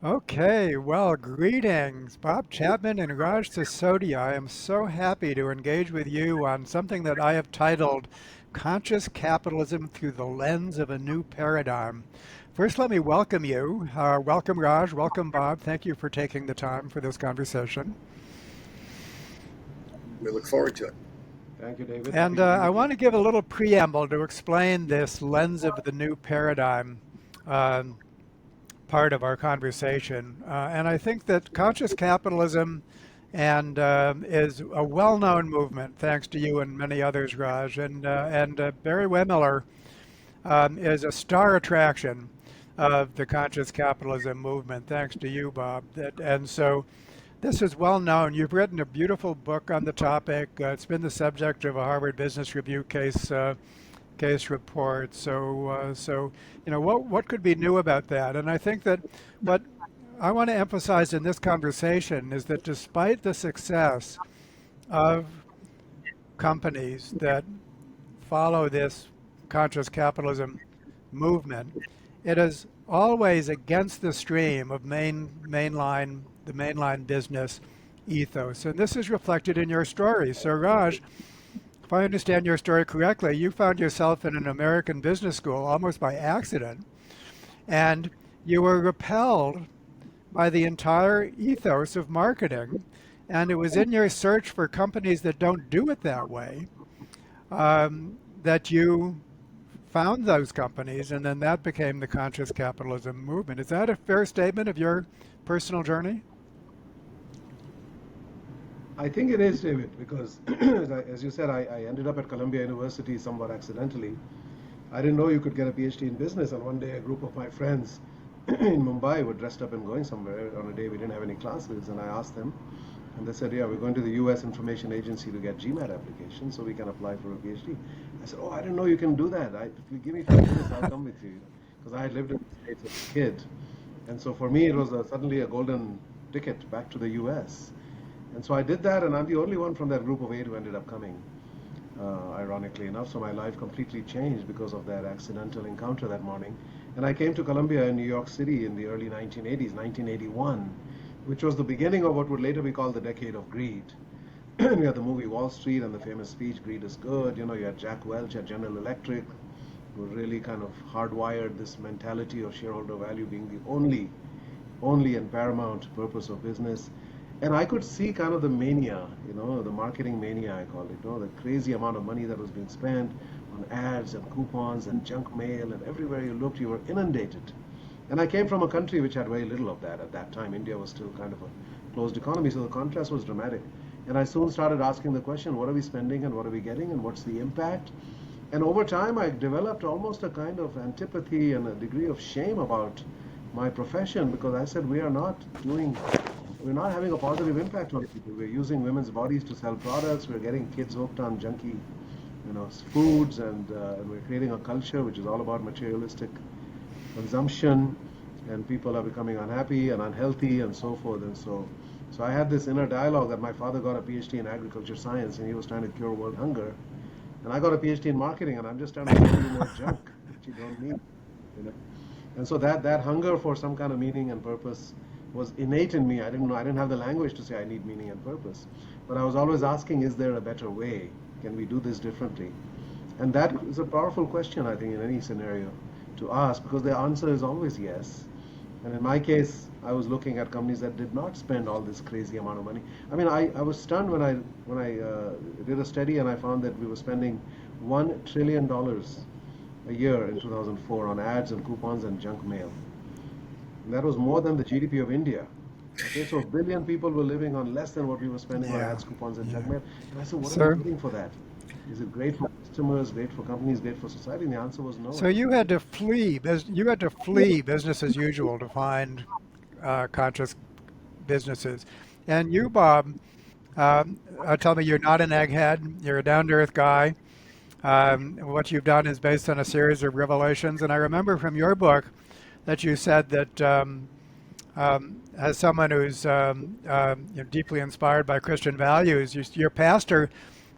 Okay, well, greetings, Bob Chapman and Raj Sisodia. I am so happy to engage with you on something that I have titled Conscious Capitalism Through the Lens of a New Paradigm. First, let me welcome you. Welcome, Raj. Welcome, Bob. Thank you for taking the time for this conversation. We look forward to it. Thank you, David. Happy And to be I with you. want to give a little preamble to explain this lens of the new paradigm. Part of our conversation. And I think that conscious capitalism and is a well-known movement, thanks to you and many others, Raj. And Barry Wehmiller is a star attraction of the conscious capitalism movement, thanks to you, Bob. And so this is well known. You've written a beautiful book on the topic. It's been the subject of a Harvard Business Review case report. So what could be new about that? And I think that what I want to emphasize in this conversation is that despite the success of companies that follow this conscious capitalism movement, it is always against the stream of the mainline business ethos. And this is reflected in your story. So Raj, if I understand your story correctly, you found yourself in an American business school almost by accident, and you were repelled by the entire ethos of marketing. And it was in your search for companies that don't do it that way that you found those companies, and then that became the conscious capitalism movement. Is that a fair statement of your personal journey? I think it is, David, because as you said, I ended up at Columbia University somewhat accidentally. I didn't know you could get a PhD in business, and one day a group of my friends in Mumbai were dressed up and going somewhere on a day we didn't have any classes, and I asked them, and they said, yeah, we're going to the US Information Agency to get GMAT application so we can apply for a PhD. I said, oh, I didn't know you can do that. If you give me 5 minutes, I'll come with you. Because I had lived in the States as a kid. And so for me, it was suddenly a golden ticket back to the US. And so I did that, and I'm the only one from that group of 8 who ended up coming, ironically enough. So my life completely changed because of that accidental encounter that morning. And I came to Columbia in New York City in the early 1980s, 1981, which was the beginning of what would later be called the decade of greed. We had the movie Wall Street and the famous speech, "Greed is good." You know, you had Jack Welch at General Electric, who really kind of hardwired this mentality of shareholder value being the only and paramount purpose of business. And I could see kind of the mania, the marketing mania, I call it, the crazy amount of money that was being spent on ads and coupons and junk mail, and everywhere you looked, you were inundated. And I came from a country which had very little of that at that time. India was still kind of a closed economy, so the contrast was dramatic. And I soon started asking the question, what are we spending and what are we getting and what's the impact? And over time, I developed almost a kind of antipathy and a degree of shame about my profession because I said we're not having a positive impact on people. We're using women's bodies to sell products. We're getting kids hooked on junky, foods, and we're creating a culture which is all about materialistic consumption, and people are becoming unhappy and unhealthy and so forth. And so I had this inner dialogue that my father got a PhD in agriculture science and he was trying to cure world hunger, and I got a PhD in marketing and I'm just trying to sell you more junk that you don't need. You know? And so that hunger for some kind of meaning and purpose was innate in me. I didn't have the language to say I need meaning and purpose, but I was always asking, is there a better way? Can we do this differently? And that is a powerful question, I think, in any scenario to ask, because the answer is always yes. And in my case, I was looking at companies that did not spend all this crazy amount of money. I mean, I was stunned when I did a study and I found that we were spending $1 trillion a year in 2004 on ads and coupons and junk mail. And that was more than the GDP of India. Okay, so a billion people were living on less than what we were spending on Yeah, ads, coupons, and junk yeah. mail. And I said, what are we So, getting for that? Is it great for customers, great for companies, great for society? And the answer was no, so it you wasn't. had to flee. You had to flee business as usual to find conscious businesses. And you, Bob, tell me you're not an egghead. You're a down-to-earth guy. What you've done is based on a series of revelations. And I remember from your book that you said that as someone who's deeply inspired by Christian values, your pastor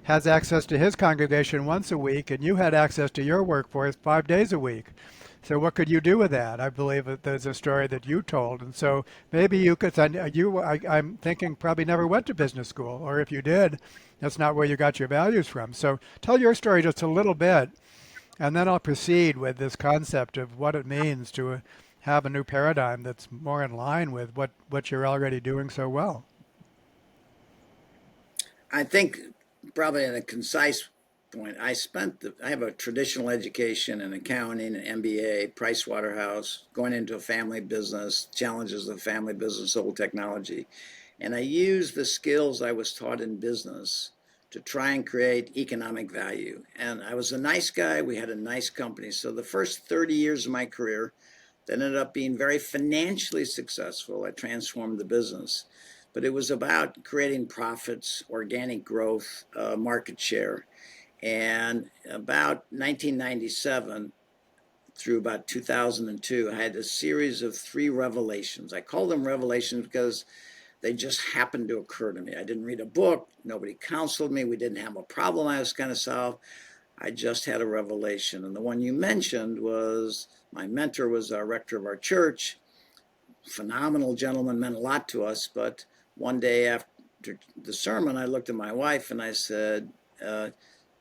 has access to his congregation once a week, and you had access to your workforce 5 days a week. So what could you do with that? I believe that there's a story that you told, and so maybe you could. I'm thinking probably never went to business school, or if you did, that's not where you got your values from. So tell your story just a little bit, and then I'll proceed with this concept of what it means to have a new paradigm that's more in line with what you're already doing so well. I think probably in a concise point, I have a traditional education in accounting, an MBA, Price Waterhouse, going into a family business, challenges of family business, old technology. And I used the skills I was taught in business to try and create economic value. And I was a nice guy. We had a nice company. So the first 30 years of my career, that ended up being very financially successful. I transformed the business, but it was about creating profits, organic growth, market share. And about 1997 through about 2002, I had a series of three revelations. I call them revelations because they just happened to occur to me. I didn't read a book. Nobody counseled me. We didn't have a problem I was going to solve. I just had a revelation. And the one you mentioned was my mentor was our rector of our church, phenomenal gentleman, meant a lot to us. But one day after the sermon, I looked at my wife and I said,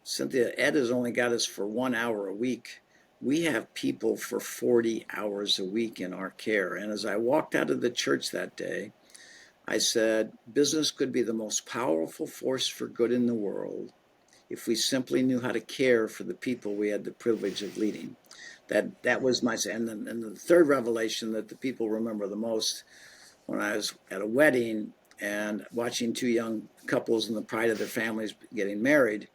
Cynthia, Ed has only got us for 1 hour a week. We have people for 40 hours a week in our care. And as I walked out of the church that day, I said, business could be the most powerful force for good in the world if we simply knew how to care for the people we had the privilege of leading. That was my, and the third revelation that the people remember the most, when I was at a wedding and watching two young couples in the pride of their families getting married.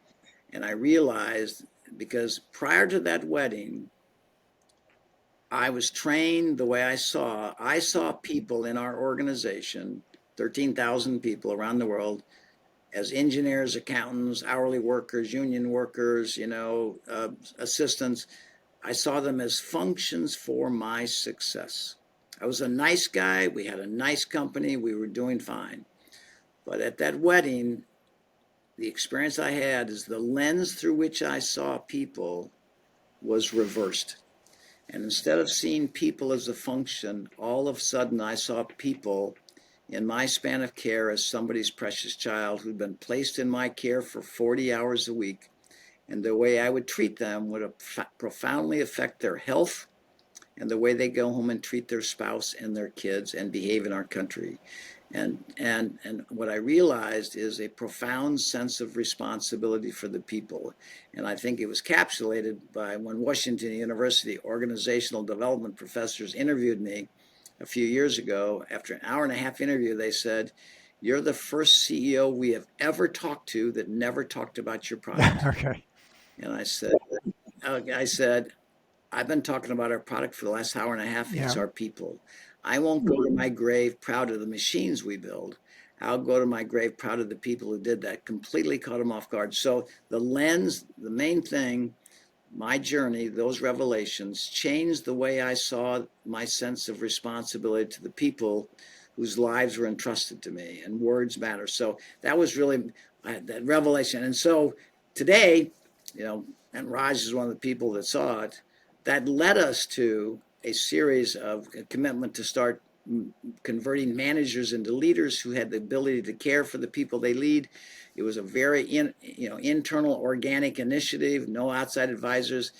And I realized, because prior to that wedding, I was trained the way I saw people in our organization, 13,000 people around the world, as engineers, accountants, hourly workers, union workers, assistants. I saw them as functions for my success. I was a nice guy. We had a nice company. We were doing fine. But at that wedding, the experience I had is the lens through which I saw people was reversed. And instead of seeing people as a function, all of a sudden I saw people in my span of care as somebody's precious child who'd been placed in my care for 40 hours a week. And the way I would treat them would profoundly affect their health and the way they go home and treat their spouse and their kids and behave in our country. And what I realized is a profound sense of responsibility for the people. And I think it was capsulated by when Washington University organizational development professors interviewed me a few years ago. After an hour and a half interview, they said, "You're the first CEO we have ever talked to that never talked about your product." Okay. And I said, I've been talking about our product for the last hour and a half. Yeah. It's our people. I won't go to my grave proud of the machines we build. I'll go to my grave proud of the people who did that. Completely caught them off guard. So the lens, the main thing, my journey, those revelations changed the way I saw my sense of responsibility to the people whose lives were entrusted to me, and words matter. So that was really that revelation. And so today, and Raj is one of the people that saw it, that led us to a series of a commitment to start converting managers into leaders who had the ability to care for the people they lead. It was a very internal organic initiative, no outside advisors,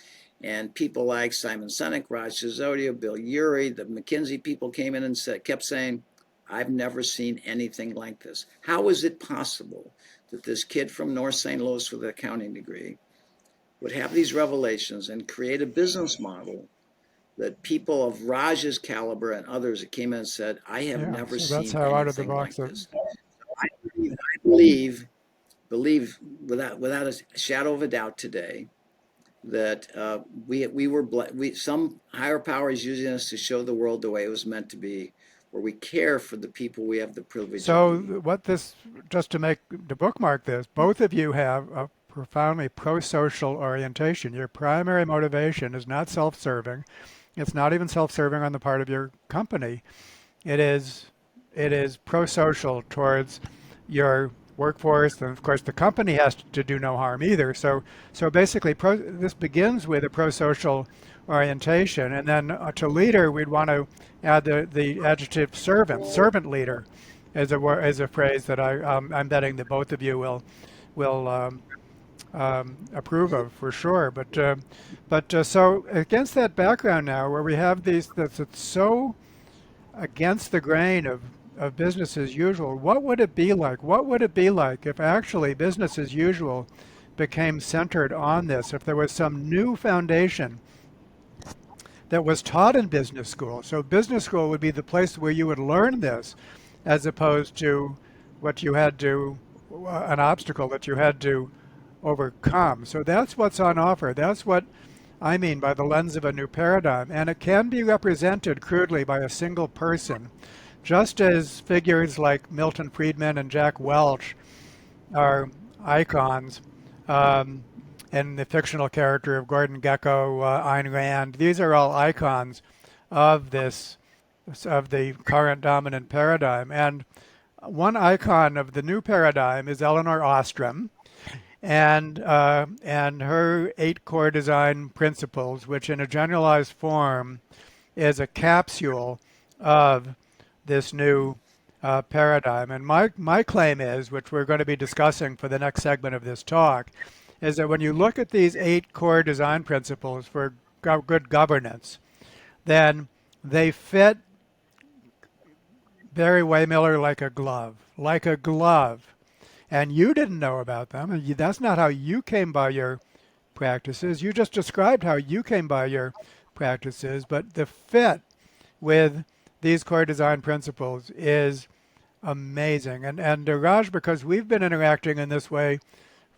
and people like Simon Sinek, Raj Sisodia, Bill Urey, the McKinsey people came in and kept saying, "I've never seen anything like this. How is it possible that this kid from North St. Louis with an accounting degree would have these revelations and create a business model that people of Raj's caliber and others that came in and said, I have Yeah. never So that's seen how out of the anything box like of this." I believe without a shadow of a doubt today that some higher power is using us to show the world the way it was meant to be, where we care for the people we have the privilege of So leading. what this, just to bookmark this, both of you have a profoundly pro-social orientation. Your primary motivation is not self-serving. It's not even self-serving on the part of your company. It is it is pro-social towards your workforce, and of course the company has to do no harm either. So basically, this begins with a pro-social orientation. And then to leader, we'd want to add the adjective servant leader, as a phrase that I'm betting that both of you will approve of for sure. But so against that background now, where we have these that's so against the grain of business as usual, what would it be like? What would it be like if actually business as usual became centered on this? If there was some new foundation that was taught in business school. So business school would be the place where you would learn this, as opposed to what you had to, an obstacle that you had to overcome. So that's what's on offer. That's what I mean by the lens of a new paradigm. And it can be represented crudely by a single person, just as figures like Milton Friedman and Jack Welch are icons. And the fictional character of Gordon Gekko, Ayn Rand. These are all icons of the current dominant paradigm. And one icon of the new paradigm is Elinor Ostrom, and her 8 core design principles, which in a generalized form is a capsule of this new paradigm. And my claim is, which we're going to be discussing for the next segment of this talk, is that when you look at these 8 core design principles for good governance, then they fit Barry Waymiller like a glove, like a glove. And you didn't know about them. And that's not how you came by your practices. You just described how you came by your practices. But the fit with these core design principles is amazing. And Raj, because we've been interacting in this way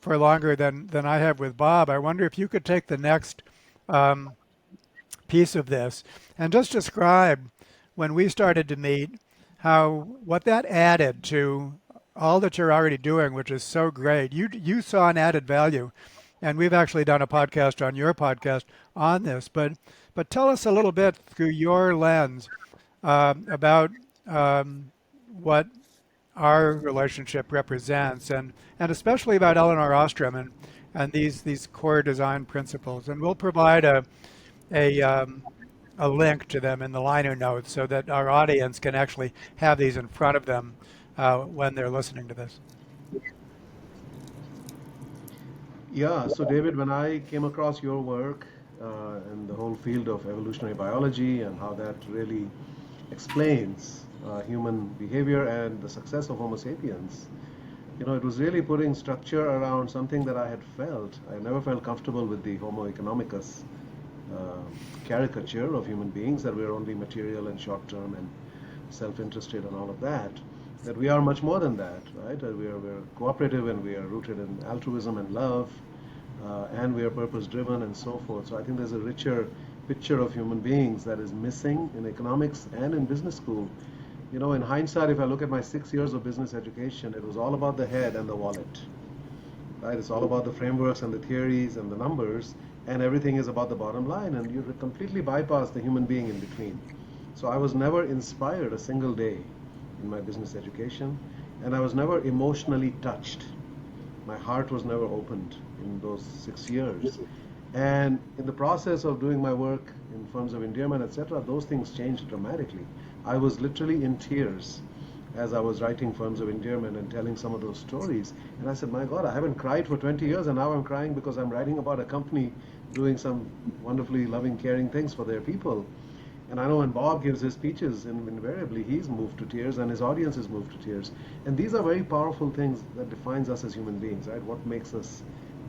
for longer than I have with Bob, I wonder if you could take the next piece of this and just describe when we started to meet what that added to all that you're already doing, which is so great. You saw an added value, and we've actually done a podcast on your podcast on this. But tell us a little bit through your lens about what our relationship represents, and especially about Elinor Ostrom and these core design principles. And we'll provide a link to them in the liner notes so that our audience can actually have these in front of them when they're listening to this. Yeah, so David, when I came across your work and the whole field of evolutionary biology and how that really explains human behavior and the success of Homo sapiens, it was really putting structure around something that I had felt. I never felt comfortable with the Homo economicus caricature of human beings, that we're only material and short-term and self-interested and all of that. That we are much more than that, right? We're cooperative, and we are rooted in altruism and love, and we are purpose-driven and so forth. So I think there's a richer picture of human beings that is missing in economics and in business school. In hindsight, if I look at my 6 years of business education, it was all about the head and the wallet, right? It's all about the frameworks and the theories and the numbers, and everything is about the bottom line, and you completely bypass the human being in between. So I was never inspired a single day in my business education, and I was never emotionally touched. My heart was never opened in those 6 years. And in the process of doing my work in firms of endearment, etc., those things changed dramatically. I was literally in tears as I was writing firms of endearment and telling some of those stories. And I said, my God, I haven't cried for 20 years, and now I'm crying because I'm writing about a company doing some wonderfully loving, caring things for their people. And I know when Bob gives his speeches, invariably he's moved to tears, and his audience is moved to tears. And these are very powerful things that defines us as human beings, right? What makes us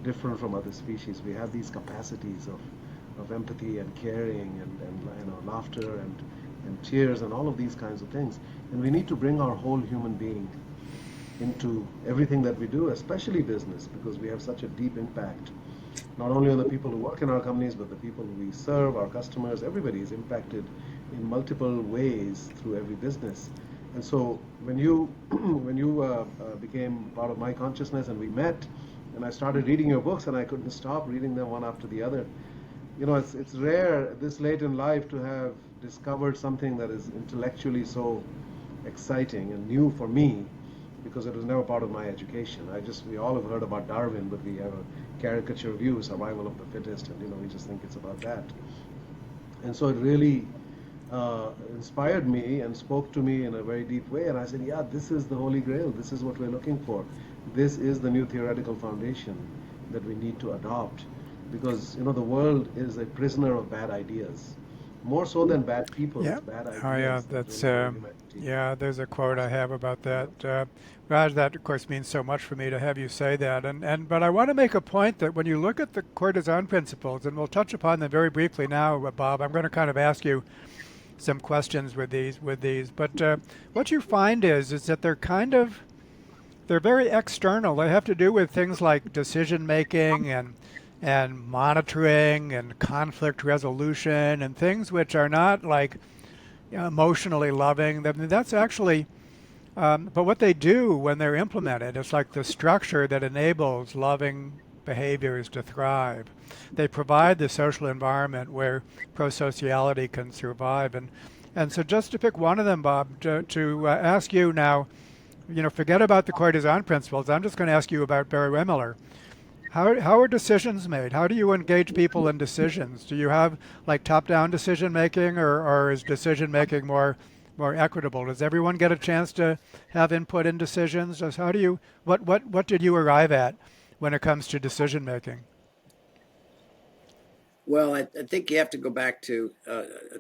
different from other species? We have these capacities of empathy and caring and laughter and tears and all of these kinds of things. And we need to bring our whole human being into everything that we do, especially business, because we have such a deep impact, not only on the people who work in our companies, but the people who we serve, our customers. Everybody is impacted in multiple ways through every business. And so when you became part of my consciousness and we met, and I started reading your books, and I couldn't stop reading them one after the other. It's rare this late in life to have discovered something that is intellectually so exciting and new for me, because it was never part of my education. We all have heard about Darwin, but we have a caricature view, survival of the fittest, and we just think it's about that. And so it really inspired me and spoke to me in a very deep way. And I said, yeah, this is the Holy Grail. This is what we're looking for. This is the new theoretical foundation that we need to adopt because, the world is a prisoner of bad ideas. More so than bad people, Yeah. it's bad Oh, yeah. ideas that That's really hold humanity. yeah. There's a quote I have about that. Raj, that of course means so much for me to have you say that. But I want to make a point that when you look at the courtesan principles, and we'll touch upon them very briefly now, Bob. I'm going to kind of ask you some questions with these. But what you find is that they're very external. They have to do with things like decision making and monitoring and conflict resolution and things which are not like emotionally loving. I mean, that's actually, but what they do when they're implemented, it's like the structure that enables loving behaviors to thrive. They provide the social environment where prosociality can survive. And so just to pick one of them, Bob, to ask you now, forget about the courtesan principles. I'm just going to ask you about Barry Wehmiller. How are decisions made? How do you engage people in decisions? Do you have like top-down decision making, or is decision making more equitable? Does everyone get a chance to have input in decisions? How do you what did you arrive at when it comes to decision making? Well, I think you have to go back to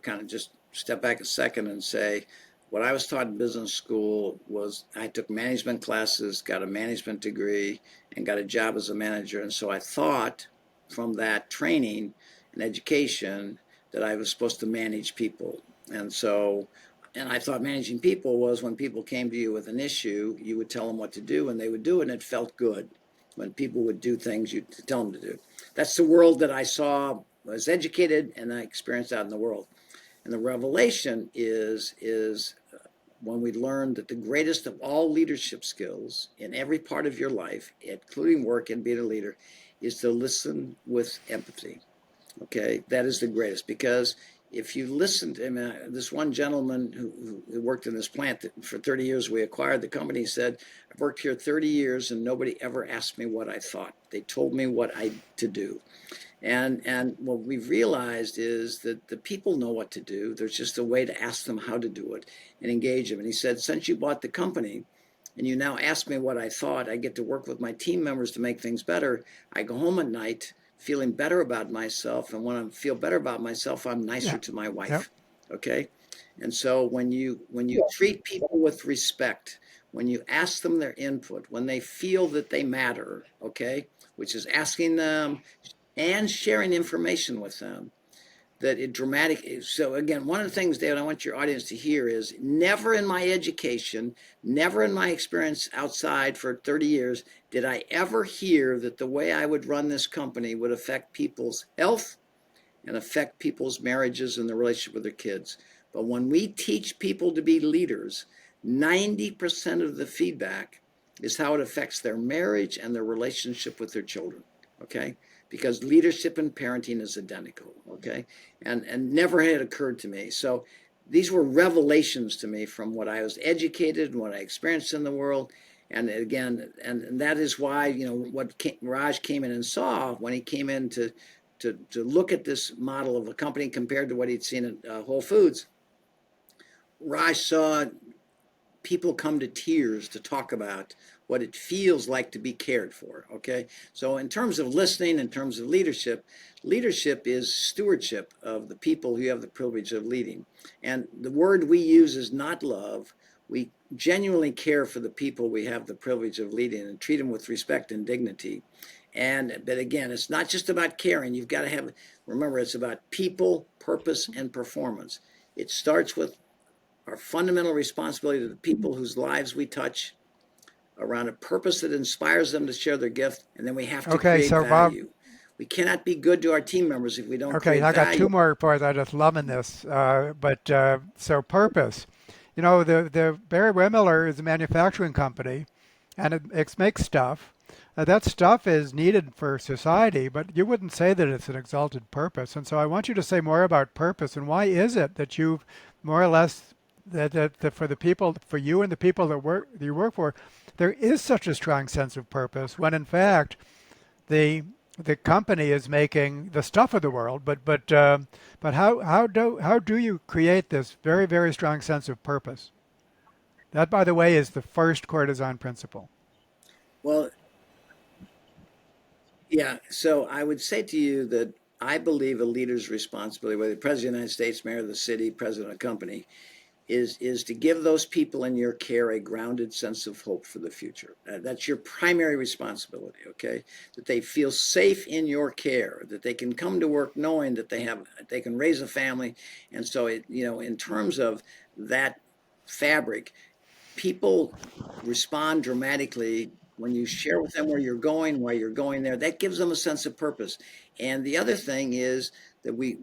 kind of just step back a second and say what I was taught in business school was I took management classes, got a management degree, and got a job as a manager. And so I thought from that training and education that I was supposed to manage people. And so, and I thought managing people was when people came to you with an issue, you would tell them what to do and they would do it, and it felt good when people would do things you tell them to do. That's the world that I saw, was educated, and I experienced out in the world. And the revelation is when we learn that the greatest of all leadership skills in every part of your life, including work and being a leader, is to listen with empathy. Okay, that is the greatest, because if you listen to him, this one gentleman who worked in this plant for 30 years, we acquired the company, said, I've worked here 30 years and nobody ever asked me what I thought. They told me what I to do. And what we've realized is that the people know what to do. There's just a way to ask them how to do it and engage them. And he said, since you bought the company and you now ask me what I thought, I get to work with my team members to make things better. I go home at night feeling better about myself. And when I feel better about myself, I'm nicer Yeah. to my Yep. wife. Okay. And so when you treat people with respect, when you ask them their input, when they feel that they matter, okay, which is asking them and sharing information with them, that it dramatic. So again, one of the things, David, I want your audience to hear is never in my education, never in my experience outside for 30 years, did I ever hear that the way I would run this company would affect people's health and affect people's marriages and their relationship with their kids. But when we teach people to be leaders, 90% of the feedback is how it affects their marriage and their relationship with their children. Okay? Because leadership and parenting is identical. Okay? And never had occurred to me. So these were revelations to me from what I was educated and what I experienced in the world. And again, and that is why, what Raj came in and saw when he came in to look at this model of a company compared to what he'd seen at Whole Foods. Raj saw people come to tears to talk about what it feels like to be cared for. Okay. So, in terms of listening, in terms of leadership, leadership is stewardship of the people who you have the privilege of leading. And the word we use is not love. We genuinely care for the people we have the privilege of leading and treat them with respect and dignity. But again, it's not just about caring. You've got to remember, it's about people, purpose, and performance. It starts with our fundamental responsibility to the people whose lives we touch around a purpose that inspires them to share their gift. And then we have to Okay, create so Bob. value. We cannot be good to our team members if we don't Okay, create I got two value. more points. I just loving this. But so purpose. The Barry Wehmiller is a manufacturing company, and it makes stuff. That stuff is needed for society, but you wouldn't say that it's an exalted purpose. And so I want you to say more about purpose and why is it that you've more or less that for the people, for you and the people that you work for, there is such a strong sense of purpose when in fact the the company is making the stuff of the world, but how do you create this very, very strong sense of purpose? That, by the way, is the first core design principle. Well, yeah. So I would say to you that I believe a leader's responsibility, whether the president of the United States, mayor of the city, president of a company, is to give those people in your care a grounded sense of hope for the future. That's your primary responsibility, okay? That they feel safe in your care, that they can come to work knowing that they can raise a family. And so in terms of that fabric, people respond dramatically when you share with them where you're going, why you're going there. That gives them a sense of purpose. And the other thing is that we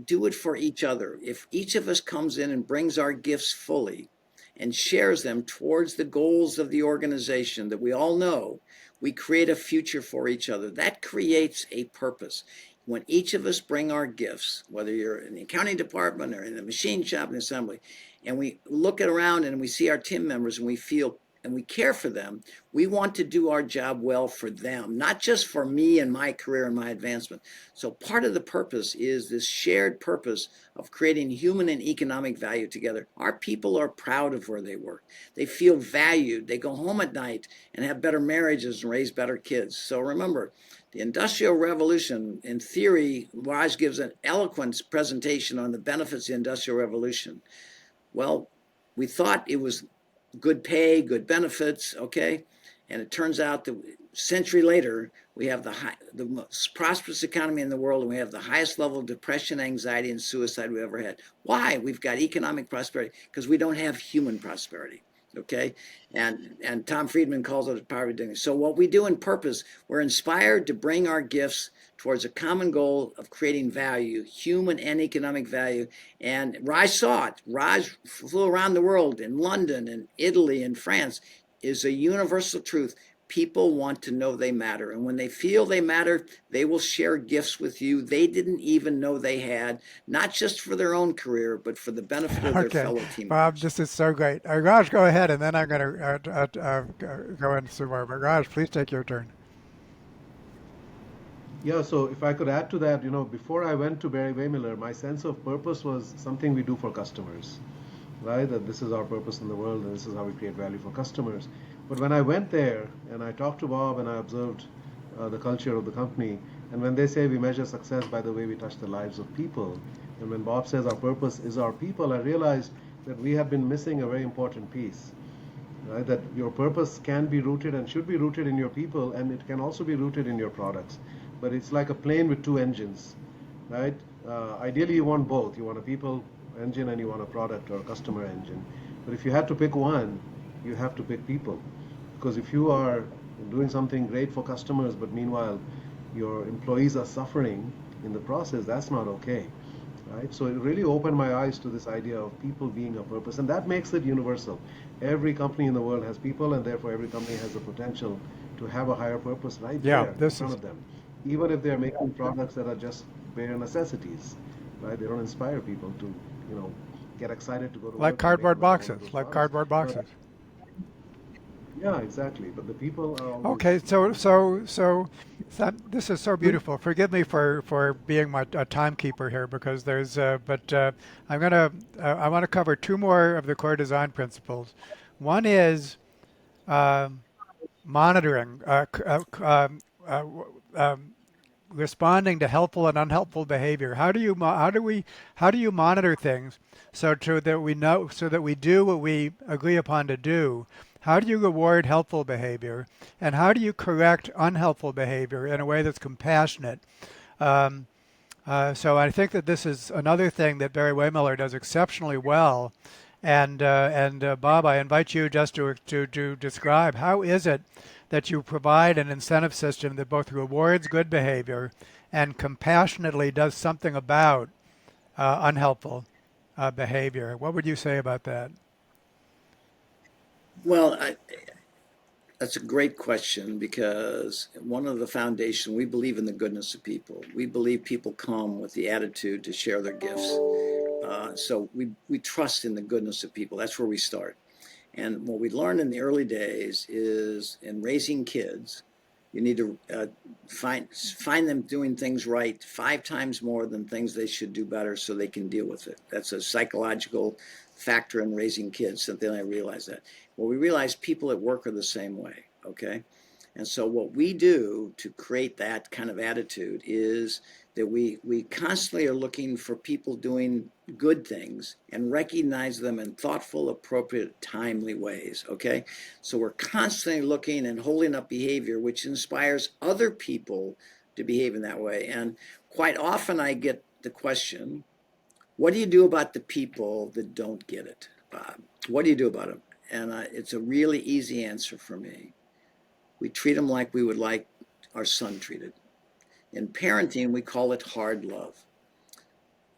do it for each other. If each of us comes in and brings our gifts fully and shares them towards the goals of the organization that we all know, we create a future for each other. That creates a purpose. When each of us bring our gifts, whether you're in the accounting department or in the machine shop and assembly, and we look around and we see our team members and we feel and we care for them, we want to do our job well for them, not just for me and my career and my advancement. So part of the purpose is this shared purpose of creating human and economic value together. Our people are proud of where they work. They feel valued. They go home at night and have better marriages and raise better kids. So remember, the Industrial Revolution, in theory, Raj gives an eloquent presentation on the benefits of the Industrial Revolution. Well, we thought it was good pay, good benefits, okay? And it turns out that a century later, we have the most prosperous economy in the world, and we have the highest level of depression, anxiety, and suicide we've ever had. Why? We've got economic prosperity because we don't have human prosperity. Okay, and Tom Friedman calls it a poverty dignity. So what we do in purpose, we're inspired to bring our gifts towards a common goal of creating value, human and economic value. And Raj saw it. Raj flew around the world in London and Italy and France. Is a universal truth. People want to know they matter. And when they feel they matter, they will share gifts with you they didn't even know they had, not just for their own career, but for the benefit of their Okay, fellow team Bob, members. this is so great. Raj, go ahead, and then I'm going to go into some more. But Raj, please take your turn. Yeah, so if I could add to that, before I went to Barry Wehmiller, my sense of purpose was something we do for customers, right? That this is our purpose in the world and this is how we create value for customers. But when I went there and I talked to Bob and I observed the culture of the company, and when they say we measure success by the way we touch the lives of people, and when Bob says our purpose is our people, I realized that we have been missing a very important piece, right? That your purpose can be rooted and should be rooted in your people, and it can also be rooted in your products. But it's like a plane with two engines, right? Ideally, you want both. You want a people engine and you want a product or a customer engine. But if you had to pick one, you have to pick people. Because if you are doing something great for customers, but meanwhile your employees are suffering in the process, that's not okay. Right? So it really opened my eyes to this idea of people being a purpose, and that makes it universal. Every company in the world has people, and therefore every company has the potential to have a higher purpose right Yeah, there in this front is of them, even if they're making products that are just bare necessities, right? They don't inspire people to, you know, get excited to go to like work and make cardboard money out of boxes, those like products. cardboard But boxes. yeah, exactly. But the people are Okay, always this is so beautiful. Forgive me for being a timekeeper here because but I want to cover two more of the core design principles. One is um monitoring, responding to helpful and unhelpful behavior. How do you monitor things so that we do what we agree upon to do? How do you reward helpful behavior, and how do you correct unhelpful behavior in a way that's compassionate? Um, so I think that this is another thing that Barry Wehmiller does exceptionally well. And Bob, I invite you just to describe how is it that you provide an incentive system that both rewards good behavior and compassionately does something about unhelpful behavior. What would you say about that? Well, that's a great question because one of the foundation, we believe in the goodness of people. We believe people come with the attitude to share their gifts. So we trust in the goodness of people. That's where we start. And what we learned in the early days is in raising kids, You need to find them doing things right 5 times more than things they should do better, so they can deal with it. That's a psychological factor in raising kids. Something I realize that. Well, we realize people at work are the same way. Okay. And so what we do to create that kind of attitude is that we constantly are looking for people doing good things and recognize them in thoughtful, appropriate, timely ways. Okay. So we're constantly looking and holding up behavior which inspires other people to behave in that way. And quite often I get the question, what do you do about the people that don't get it, Bob? What do you do about them? And it's a really easy answer for me. We treat them like we would like our son treated. In parenting, we call it hard love.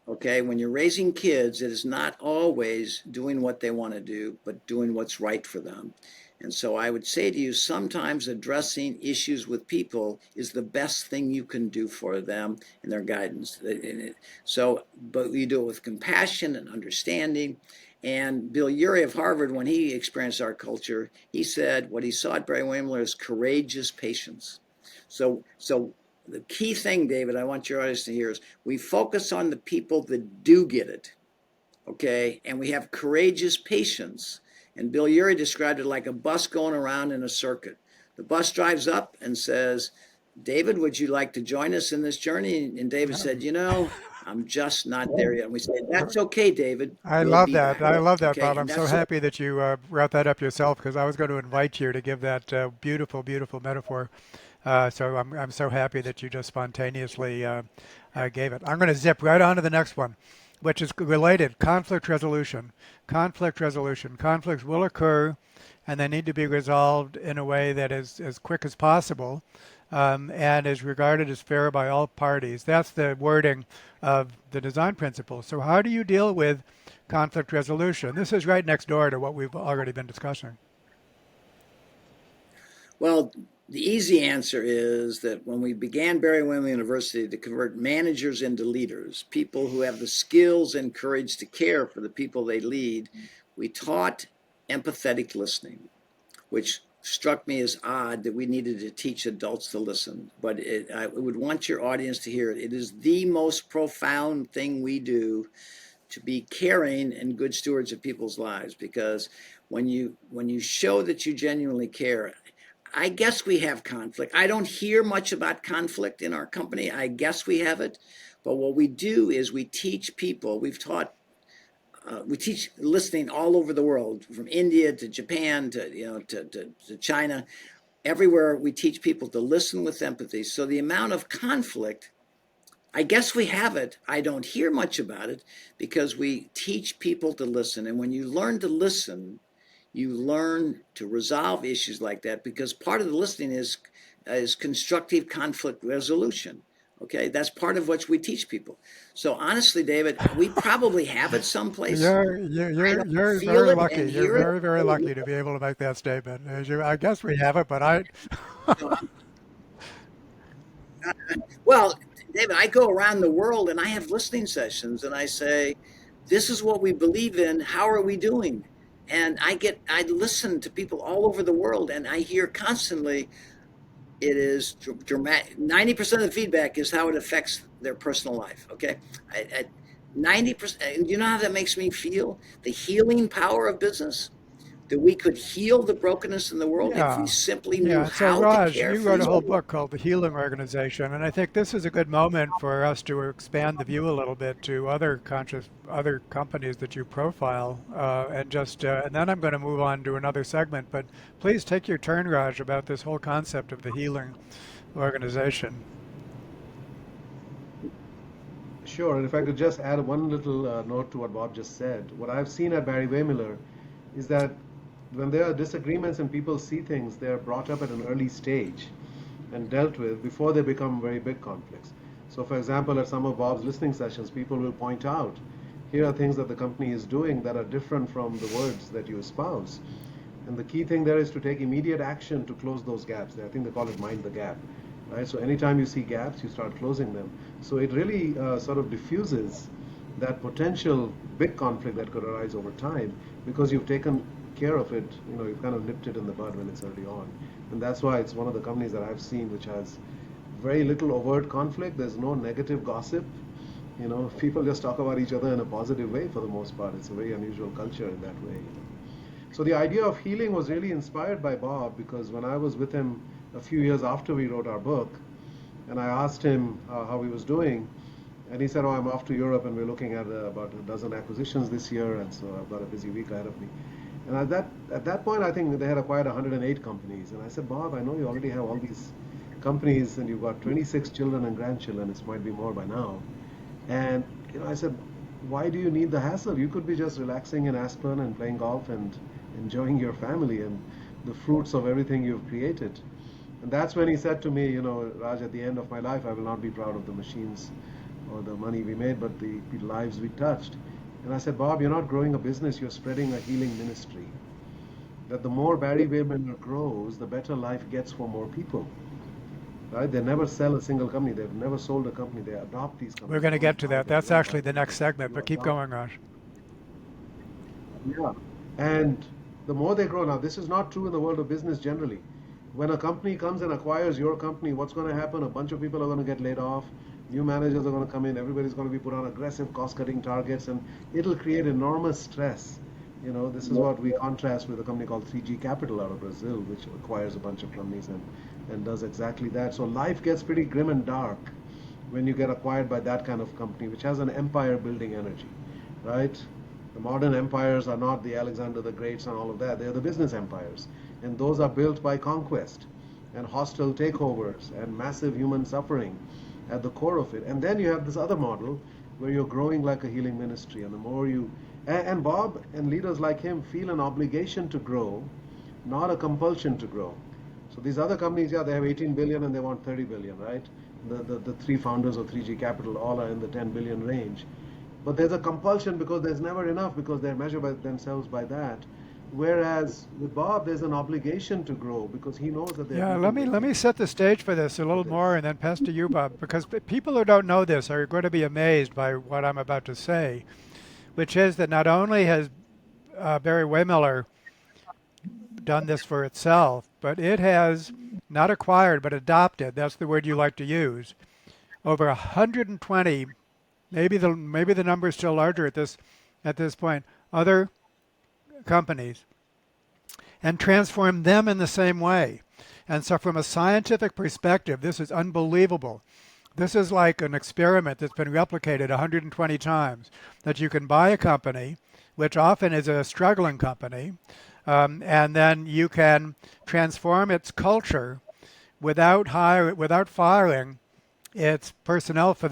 Okay, when you're raising kids, it is not always doing what they want to do, but doing what's right for them. And so I would say to you, sometimes addressing issues with people is the best thing you can do for them and their guidance. So, but you do it with compassion and understanding. And Bill Urey of Harvard, when he experienced our culture, he said what he saw at Barry Wehmiller is courageous patience. So the key thing, David, I want your audience to hear is we focus on the people that do get it, okay? And we have courageous patience. And Bill Urey described it like a bus going around in a circuit. The bus drives up and says, David, would you like to join us in this journey? And David said, I'm just not there yet. And we said, that's okay, David. I We'll love be that. back. I love that, Okay. Bob. I'm And so that's happy that you brought that up yourself because I was going to invite you to give that beautiful, beautiful metaphor. So I'm so happy that you just spontaneously gave it. I'm going to zip right on to the next one, which is related: conflict resolution. Conflict resolution. Conflicts will occur, and they need to be resolved in a way that is as quick as possible, and is regarded as fair by all parties. That's the wording of the design principles. So how do you deal with conflict resolution? This is right next door to what we've already been discussing. Well, the easy answer is that when we began Barry Wehmiller University to convert managers into leaders, people who have the skills and courage to care for the people they lead, we taught empathetic listening, which struck me as odd that we needed to teach adults to listen. But I would want your audience to hear it. It is the most profound thing we do to be caring and good stewards of people's lives, because when you show that you genuinely care, I guess we have conflict. I don't hear much about conflict in our company. I guess we have it. But what we do is we teach people, we teach listening all over the world, from India to Japan to China. Everywhere we teach people to listen with empathy. So the amount of conflict, I guess we have it. I don't hear much about it because we teach people to listen. And when you learn to listen, you learn to resolve issues like that, because part of the listening is constructive conflict resolution. Okay, that's part of what we teach people. So honestly, David, we probably have it someplace. I don't You're feel very it lucky. and You're hear it. very, very lucky to be able to make that statement. I guess we have it, but I. So, well, David, I go around the world and I have listening sessions and I say, this is what we believe in. How are we doing? And I listen to people all over the world and I hear constantly, it is dramatic. 90% of the feedback is how it affects their personal life. Okay. 90%. You know how that makes me feel? The healing power of business, that we could heal the brokenness in the world if we Yeah. simply knew Yeah. So, how to Raj, care you for wrote a these whole people. book called The Healing Organization, and I think this is a good moment for us to expand the view a little bit to other companies that you profile, and then I'm going to move on to another segment. But please take your turn, Raj, about this whole concept of the healing organization. Sure, and if I could just add one little note to what Bob just said, what I've seen at Barry Wehmiller is that when there are disagreements and people see things, they're brought up at an early stage and dealt with before they become very big conflicts. So, for example, at some of Bob's listening sessions, people will point out, here are things that the company is doing that are different from the words that you espouse. And the key thing there is to take immediate action to close those gaps. I think they call it mind the gap. Right? So anytime you see gaps, you start closing them. So it really sort of diffuses that potential big conflict that could arise over time because you've taken care of it. You've kind of nipped it in the bud when it's early on. And that's why it's one of the companies that I've seen which has very little overt conflict. There's no negative gossip. People just talk about each other in a positive way for the most part. It's a very unusual culture in that way. So the idea of healing was really inspired by Bob, because when I was with him a few years after we wrote our book, and I asked him how he was doing, and he said, "Oh, I'm off to Europe, and we're looking at about a dozen acquisitions this year, and so I've got a busy week ahead of me." And at that point, I think they had acquired 108 companies, and I said, "Bob, I know you already have all these companies, and you've got 26 children and grandchildren. It might be more by now." And I said, "Why do you need the hassle? You could be just relaxing in Aspen and playing golf and enjoying your family and the fruits of everything you've created." And that's when he said to me, "Raj, at the end of my life, I will not be proud of the machines or the money we made, but the lives we touched." And I said, "Bob, you're not growing a business, you're spreading a healing ministry. That the more Barry Wehmiller grows, the better life gets for more people." Right? They never sell a single company. They've never sold a company. They adopt these We're companies. going They to don't get to buy that. them. That's You don't buy actually the them. next segment, You but keep adopt. going, Raj. Yeah. And the more they grow, now this is not true in the world of business generally. When a company comes and acquires your company, what's going to happen? A bunch of people are going to get laid off. New managers are going to come in. Everybody's going to be put on aggressive cost-cutting targets, and it'll create enormous stress. This is what we contrast with a company called 3G Capital out of Brazil, which acquires a bunch of companies and does exactly that. So life gets pretty grim and dark when you get acquired by that kind of company, which has an empire-building energy, right? The modern empires are not the Alexander the Greats and all of that. They're the business empires. And those are built by conquest and hostile takeovers and massive human suffering at the core of it. And then you have this other model where you're growing like a healing ministry. And the more you, and Bob and leaders like him feel an obligation to grow, not a compulsion to grow. So these other companies, yeah, they have 18 billion and they want 30 billion, right? The three founders of 3G Capital all are in the 10 billion range. But there's a compulsion because there's never enough, because they measure by themselves by that. Whereas with Bob, there's an obligation to grow because he knows that there are Yeah, people let me waiting set the stage for this a for little more this. and then pass to you, Bob, because people who don't know this are going to be amazed by what I'm about to say, which is that not only has Barry Wehmiller done this for itself, but it has not acquired but adopted. That's the word you like to use. Over 120, maybe the number is still larger at this point. Other companies and transform them in the same way. And so, from a scientific perspective, this is unbelievable. This is like an experiment that's been replicated 120 times. That you can buy a company, which often is a struggling company, and then you can transform its culture without firing its personnel for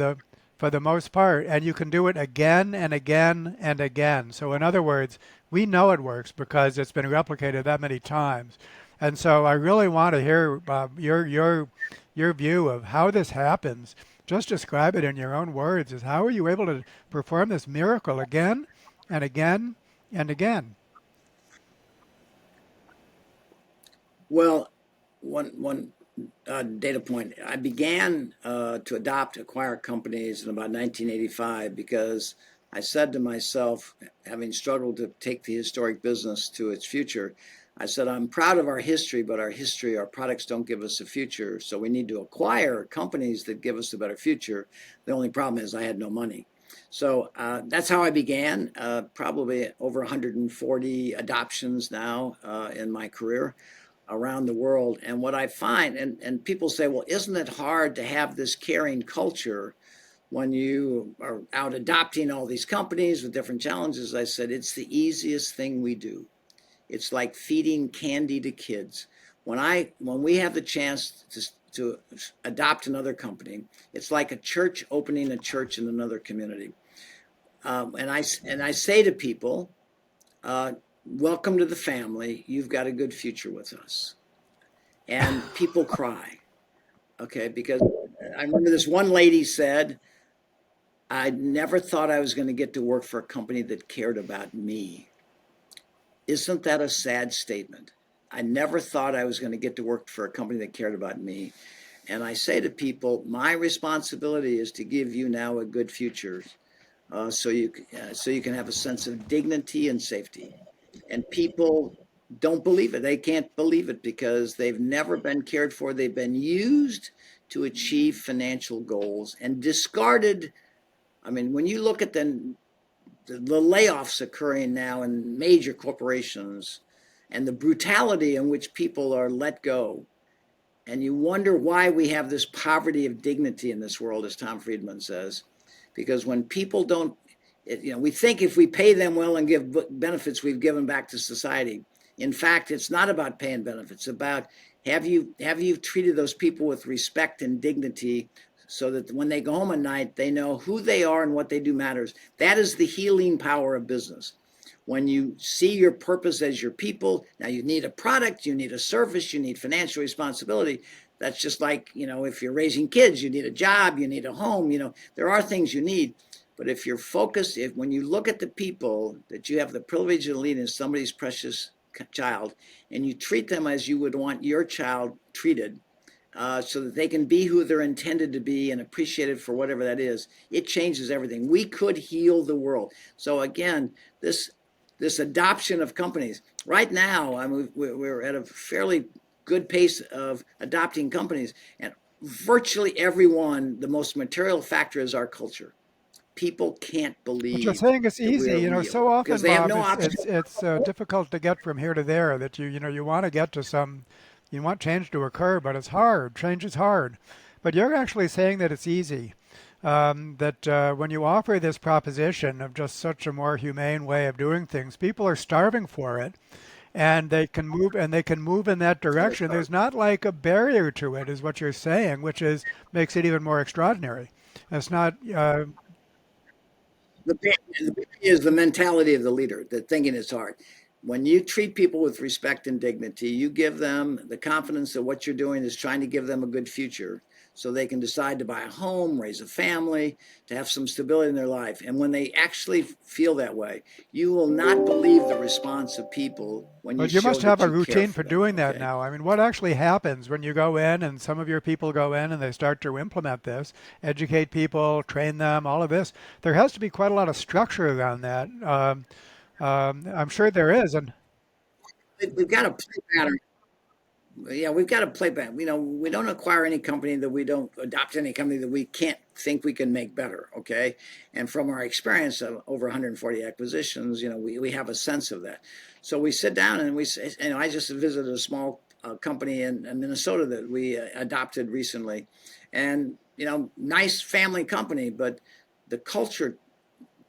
the most part, and you can do it again and again and again. So in other words, we know it works because it's been replicated that many times. And so I really want to hear your view of how this happens. Just describe it in your own words. Is how are you able to perform this miracle again and again and again? Well, one data point. I began to acquire companies in about 1985 because I said to myself, having struggled to take the historic business to its future, I said, "I'm proud of our history, but our products don't give us a future. So we need to acquire companies that give us a better future." The only problem is I had no money. So that's how I began, probably over 140 adoptions now in my career around the world. And what I find, and people say, "Well, isn't it hard to have this caring culture when you are out adopting all these companies with different challenges?" I said, "It's the easiest thing we do. It's like feeding candy to kids. When we have the chance to adopt another company, it's like a church opening a church in another community." And I say to people, uh, "Welcome to the family. You've got a good future with us." And people cry, okay, because I remember this one lady said, "I never thought I was going to get to work for a company that cared about me." Isn't that a sad statement? I never thought I was going to get to work for a company that cared about me. And I say to people, my responsibility is to give you now a good future, so you can have a sense of dignity and safety. And people don't believe it. They can't believe it because they've never been cared for. They've been used to achieve financial goals and discarded. I mean, when you look at the layoffs occurring now in major corporations and the brutality in which people are let go, and you wonder why we have this poverty of dignity in this world, as Tom Friedman says, because when people don't, we think if we pay them well and give benefits, we've given back to society. In fact, it's not about paying benefits. It's about have you treated those people with respect and dignity, so that when they go home at night, they know who they are and what they do matters. That is the healing power of business. When you see your purpose as your people, now you need a product, you need a service, you need financial responsibility. That's just like, if you're raising kids, you need a job, you need a home, there are things you need. But if you're focused, if when you look at the people that you have the privilege of leading as somebody's precious child, and you treat them as you would want your child treated, so that they can be who they're intended to be and appreciated for whatever that is, it changes everything. We could heal the world. So again, this adoption of companies right now, I mean, we're at a fairly good pace of adopting companies, and virtually everyone, the most material factor is our culture. People can't But you're believe saying it's that easy. we're So real because often, they have Bob, no it's option. it's it's difficult to get from here to there. That you want to get to some, you want change to occur, but it's hard. Change is hard. But you're actually saying that it's easy. That when you offer this proposition of just such a more humane way of doing things, people are starving for it, and they can move in that direction. There's not like a barrier to it, is what you're saying, which is makes it even more extraordinary. It's not. The beauty is the mentality of the leader, that thinking is hard. When you treat people with respect and dignity, you give them the confidence that what you're doing is trying to give them a good future so they can decide to buy a home, raise a family, to have some stability in their life. And when they actually feel that way, you will not believe the response of people when you But you show must have that a you care routine for for them, doing that okay? now. I mean, what actually happens when you go in and some of your people go in and they start to implement this, educate people, train them, all of this? There has to be quite a lot of structure around that. I'm sure there is. And We've got a play pattern. Yeah, we've got to play back. We don't acquire any company that we don't adopt any company that we can't think we can make better. Okay. And from our experience of over 140 acquisitions, we have a sense of that. So we sit down and I just visited a small company in Minnesota that we adopted recently. And, nice family company, but the culture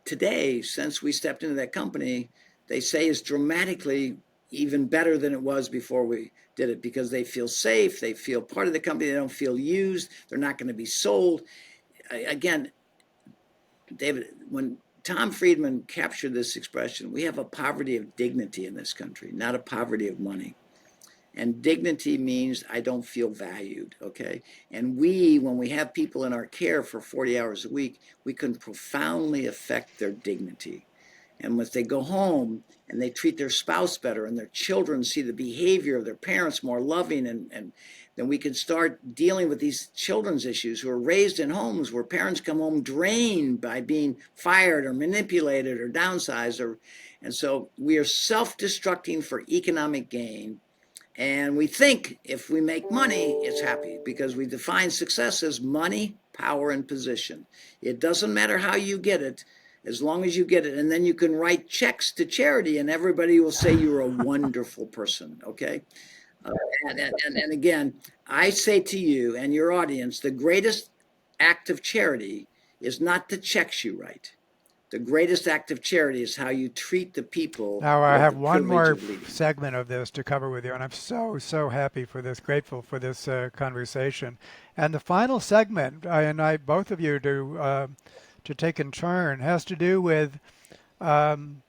today, since we stepped into that company, they say is dramatically even better than it was before we did it, because they feel safe, they feel part of the company, they don't feel used, they're not going to be sold. Again, David, when Tom Friedman captured this expression, we have a poverty of dignity in this country, not a poverty of money. And dignity means I don't feel valued, okay? And when we have people in our care for 40 hours a week, we can profoundly affect their dignity. And once they go home and they treat their spouse better and their children see the behavior of their parents more loving, and then we can start dealing with these children's issues who are raised in homes where parents come home drained by being fired or manipulated or downsized, and so we are self-destructing for economic gain. And we think if we make money, it's happy, because we define success as money, power, and position. It doesn't matter how you get it, as long as you get it. And then you can write checks to charity, and everybody will say you're a wonderful person. Okay. Uh, and again, I say to you and your audience, the greatest act of charity is not the checks you write. The greatest act of charity is how you treat the people now I you have have the one privilege more of leading. segment of this to cover with you, and I'm so happy for this, grateful for this conversation. And the final segment, I invite both of you to take in turn, has to do with um,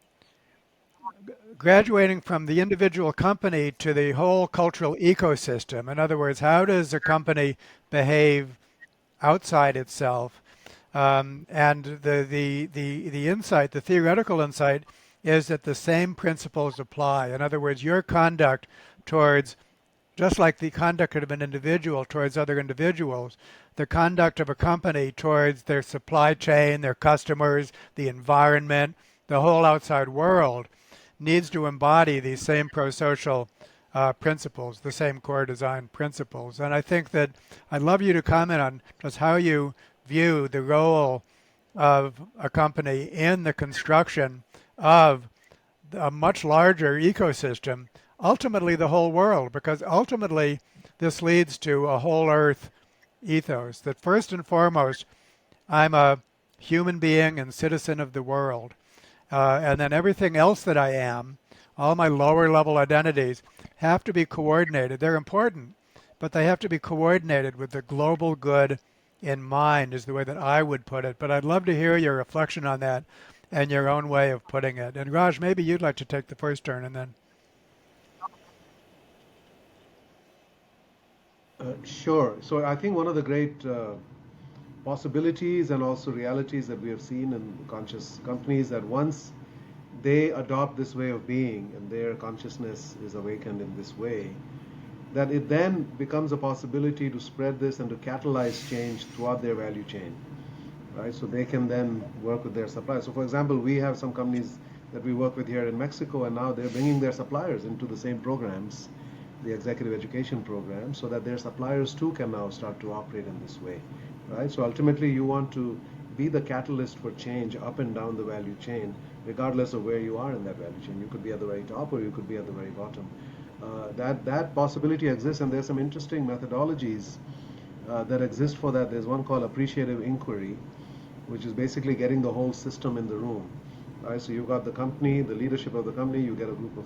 graduating from the individual company to the whole cultural ecosystem. In other words, how does a company behave outside itself? And the insight, the theoretical insight, is that the same principles apply. In other words, your conduct towards, just like the conduct of an individual towards other individuals, the conduct of a company towards their supply chain, their customers, the environment, the whole outside world, needs to embody these same pro-social principles, the same core design principles. And I think that I'd love you to comment on just how you view the role of a company in the construction of a much larger ecosystem, ultimately the whole world, because ultimately this leads to a whole earth ethos that first and foremost, I'm a human being and citizen of the world. And then everything else that I am, all my lower level identities, have to be coordinated. They're important, but they have to be coordinated with the global good in mind, is the way that I would put it. But I'd love to hear your reflection on that and your own way of putting it. And Raj, maybe you'd like to take the first turn and then. Sure. So I think one of the great possibilities and also realities that we have seen in conscious companies that once they adopt this way of being and their consciousness is awakened in this way, that it then becomes a possibility to spread this and to catalyze change throughout their value chain, right? So they can then work with their suppliers. So for example, we have some companies that we work with here in Mexico, and now they're bringing their suppliers into the same programs, the executive education program, so that their suppliers too can now start to operate in this way, right? So ultimately you want to be the catalyst for change up and down the value chain, regardless of where you are in that value chain. You could be at the very top or you could be at the very bottom. That possibility exists, and there's some interesting methodologies that exist for that. There's one called appreciative inquiry, which is basically getting the whole system in the room. Right? So you've got the company, the leadership of the company, you get a group of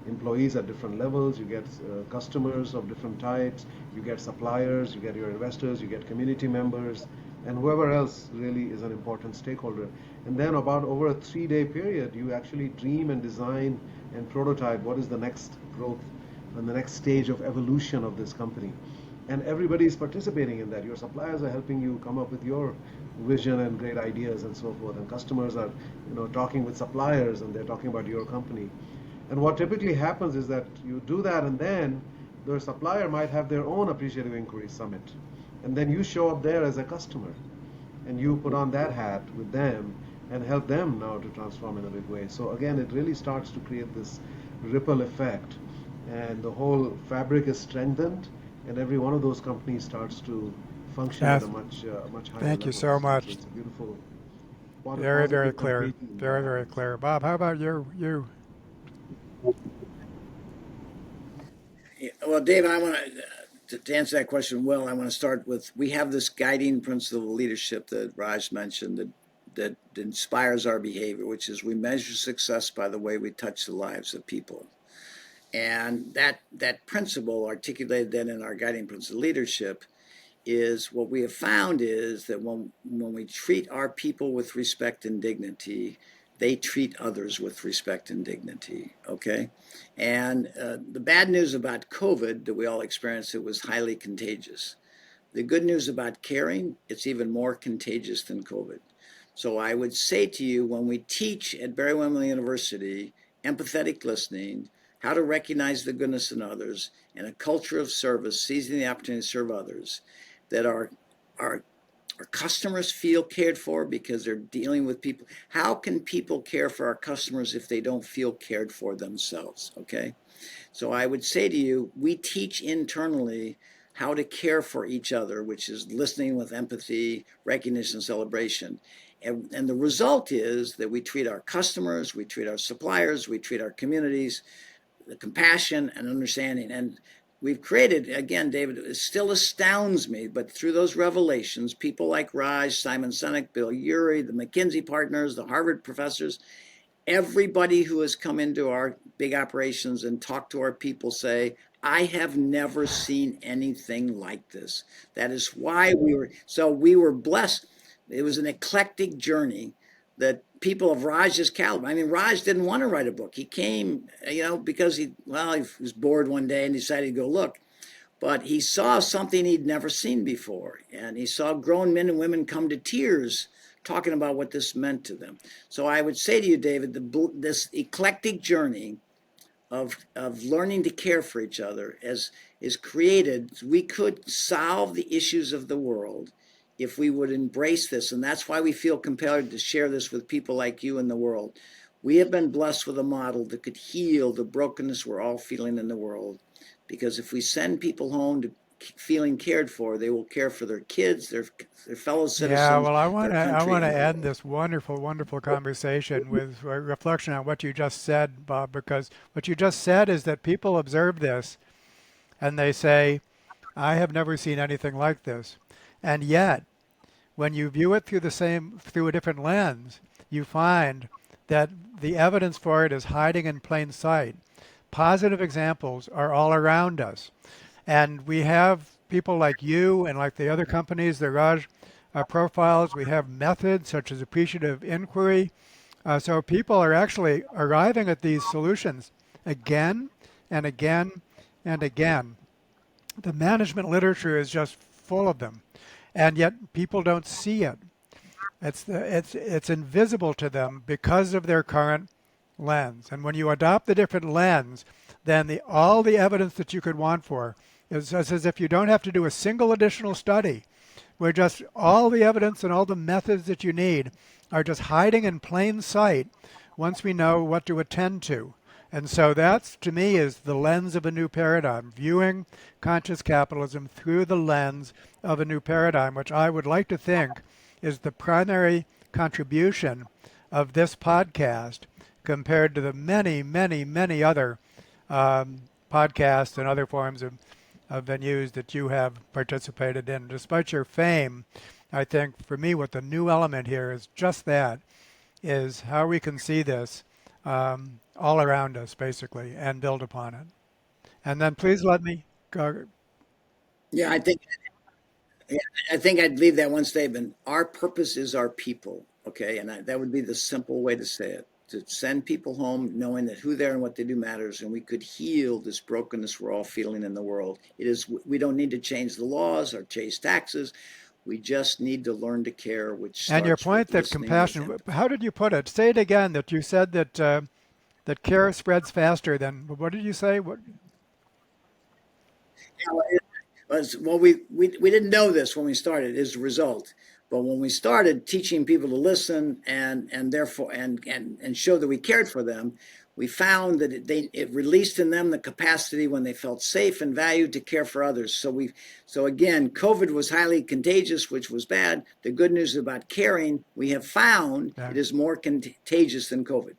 employees at different levels, you get customers of different types, you get suppliers, you get your investors, you get community members, and whoever else really is an important stakeholder. And then about over a 3-day period, you actually dream and design and prototype what is the next growth and the next stage of evolution of this company. And everybody is participating in that. Your suppliers are helping you come up with your vision and great ideas and so forth. And customers are, talking with suppliers and they're talking about your company. And what typically happens is that you do that, and then the supplier might have their own appreciative inquiry summit. And then you show up there as a customer and you put on that hat with them and help them now to transform in a big way. So again, it really starts to create this ripple effect, and the whole fabric is strengthened, and every one of those companies starts to function at a much higher Thank you level. so So much. it's a beautiful, Very, very positive clear. contagion that Very, very happens. clear. Bob, how about you? Yeah, well, David, I want to answer that question well. I want to start with we have this guiding principle of leadership that Raj mentioned that inspires our behavior, which is we measure success by the way we touch the lives of people. And that principle articulated then in our guiding principle of leadership is what we have found is that when we treat our people with respect and dignity, they treat others with respect and dignity. Okay, and the bad news about COVID that we all experienced, it was highly contagious. The good news about caring, it's even more contagious than COVID. So I would say to you, when we teach at Barry Windmill University empathetic listening, how to recognize the goodness in others, and a culture of service, seizing the opportunity to serve others, that our our customers feel cared for because they're dealing with people. How can people care for our customers if they don't feel cared for themselves? Okay. So I would say to you, we teach internally how to care for each other, which is listening with empathy, recognition, celebration. And the result is that we treat our customers, we treat our suppliers, we treat our communities, the compassion and understanding. And we've created, again, David, it still astounds me, but through those revelations, people like Raj, Simon Sinek, Bill Urey, the McKinsey partners, the Harvard professors, everybody who has come into our big operations and talked to our people say, I have never seen anything like this. That is why we were blessed. It was an eclectic journey that people of Raj's caliber. I mean, Raj didn't want to write a book. He came, because he was bored one day and decided to go look. But he saw something he'd never seen before. And he saw grown men and women come to tears talking about what this meant to them. So I would say to you, David, this eclectic journey of learning to care for each other is created. We could solve the issues of the world if we would embrace this. And that's why we feel compelled to share this with people like you in the world. We have been blessed with a model that could heal the brokenness we're all feeling in the world. Because if we send people home to feeling cared for, they will care for their kids, their fellow Yeah, citizens, well, their I country, want to and the end world. this wonderful conversation with a reflection on what you just said, Bob, because what you just said is that people observe this and they say, I have never seen anything like this. And yet, when you view it through a different lens, you find that the evidence for it is hiding in plain sight. Positive examples are all around us. And we have people like you and like the other companies that Raj profiles. We have methods such as appreciative inquiry. So people are actually arriving at these solutions again and again and again. The management literature is just full of them, and yet people don't see it. It's invisible to them because of their current lens. And when you adopt the different lens, then all the evidence that you could want for is just as if you don't have to do a single additional study, where just all the evidence and all the methods that you need are just hiding in plain sight once we know what to attend to. And so that's, to me, is the lens of a new paradigm, viewing conscious capitalism through the lens of a new paradigm, which I would like to think is the primary contribution of this podcast compared to the many other podcasts and other forms of venues that you have participated in. Despite your fame, I think for me what the new element here is just that, is how we can see this all around us, basically, and build upon it. And then please let me go. Yeah, yeah, I think I'd leave that one statement. Our purpose is our people. Okay, and that would be the simple way to say it. To send people home knowing that who they are and what they do matters, and we could heal this brokenness we're all feeling in the world. It is we don't need to change the laws or change taxes. We just need to learn to care, which And your starts with point that listening, with compassion, empathy. how did you put it? Say it again, that you said that care spreads faster than, what did you say? What? Now, well, we didn't know this when we started as a result, but when we started teaching people to listen and therefore and show that we cared for them, we found that it released in them the capacity when they felt safe and valued to care for others. So again, COVID was highly contagious, which was bad. The good news about caring, we have found Yeah. it is more contagious than COVID.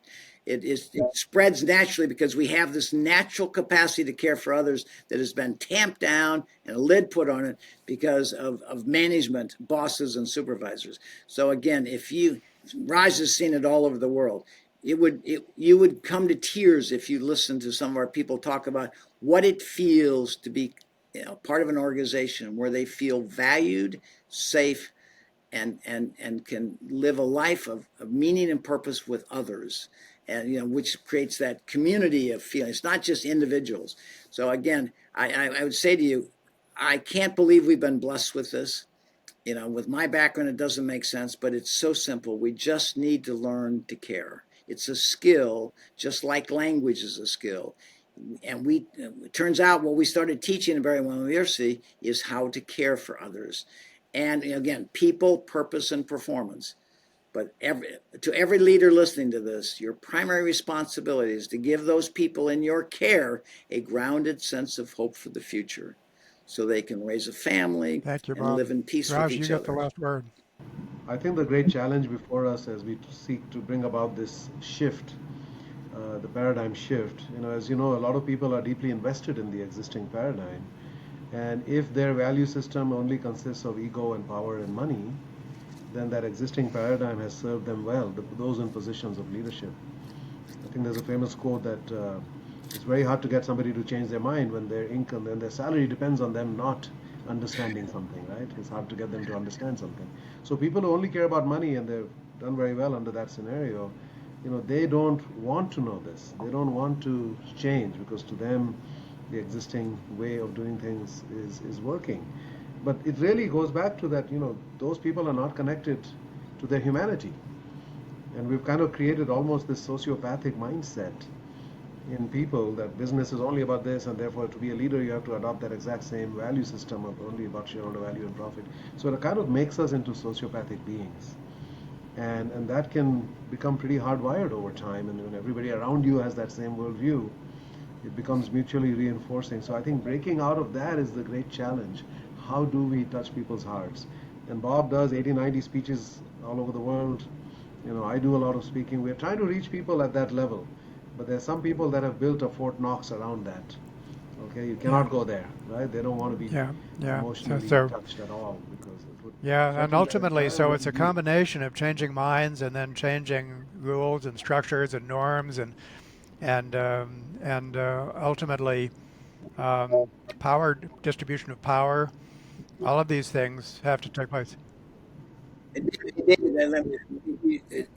It spreads naturally because we have this natural capacity to care for others that has been tamped down and a lid put on it because of management, bosses, and supervisors. So again, if you Raj has seen it all over the world. You would come to tears if you listen to some of our people talk about what it feels to be part of an organization where they feel valued, safe, and can live a life of meaning and purpose with others, and which creates that community of feeling. It's not just individuals. So again, I would say to you, I can't believe we've been blessed with this. With my background, it doesn't make sense, but it's so simple. We just need to learn to care. It's a skill, just like language is a skill. And it turns out what we started teaching at Barry Windmill University is how to care for others. And again, people, purpose, and performance. But to every leader listening to this, your primary responsibility is to give those people in your care a grounded sense of hope for the future so they can raise a family Thank you, and Bob. live in peace with Raj, you each get the other. last word. I think the great challenge before us as we seek to bring about this shift, the paradigm shift, as you know, a lot of people are deeply invested in the existing paradigm. And if their value system only consists of ego and power and money, then that existing paradigm has served them well, those in positions of leadership. I think there's a famous quote that it's very hard to get somebody to change their mind when their income and their salary depends on them not understanding something, right? It's hard to get them to understand something. So people who only care about money, and they've done very well under that scenario, they don't want to know this. They don't want to change because to them the existing way of doing things is working. But it really goes back to that, those people are not connected to their humanity. And we've kind of created almost this sociopathic mindset in people that business is only about this, and therefore to be a leader you have to adopt that exact same value system of only about shareholder value and profit. So it kind of makes us into sociopathic beings. and that can become pretty hardwired over time. And when everybody around you has that same worldview, it becomes mutually reinforcing. So I think breaking out of that is the great challenge. How do we touch people's hearts? And Bob does 80, 90 speeches all over the world. I do a lot of speaking. We're trying to reach people at that level. But there's some people that have built a Fort Knox around that. Okay, you Yeah, cannot go there, right? They don't want to be yeah, yeah. So, emotionally so touched at all because it would yeah, and threaten their ultimately, entire so it's a well-being. combination of changing minds and then changing rules and structures and norms and ultimately power distribution of power. All of these things have to take place.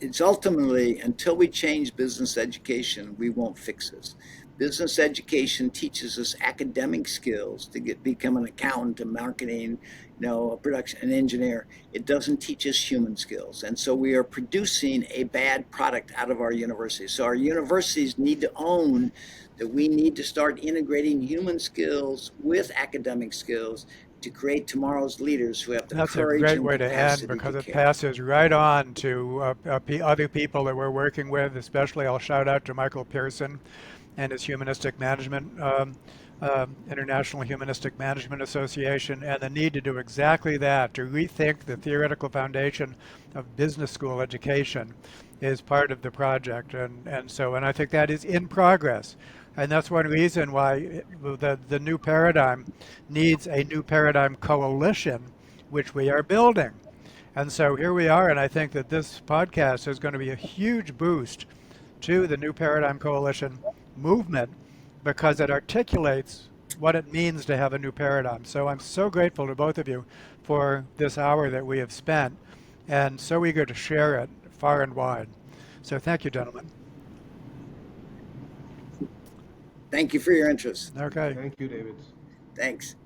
It's ultimately, until we change business education, we won't fix this. Business education teaches us academic skills to become an accountant, a marketing, a production, an engineer. It doesn't teach us human skills, and so we are producing a bad product out of our universities. So our universities need to own that we need to start integrating human skills with academic skills to create tomorrow's leaders who have the That's a courage great and way to end capacity to because it care. passes right on to other people that we're working with. Especially, I'll shout out to Michael Pearson and his Humanistic Management, International Humanistic Management Association, and the need to do exactly that, to rethink the theoretical foundation of business school education is part of the project. And I think that is in progress. And that's one reason why the new paradigm needs a new paradigm coalition, which we are building. And so here we are, and I think that this podcast is going to be a huge boost to the New Paradigm Coalition movement because it articulates what it means to have a new paradigm. So I'm so grateful to both of you for this hour that we have spent and so eager to share it far and wide. So thank you, gentlemen. Thank you for your interest. Okay. Thank you, David. Thanks.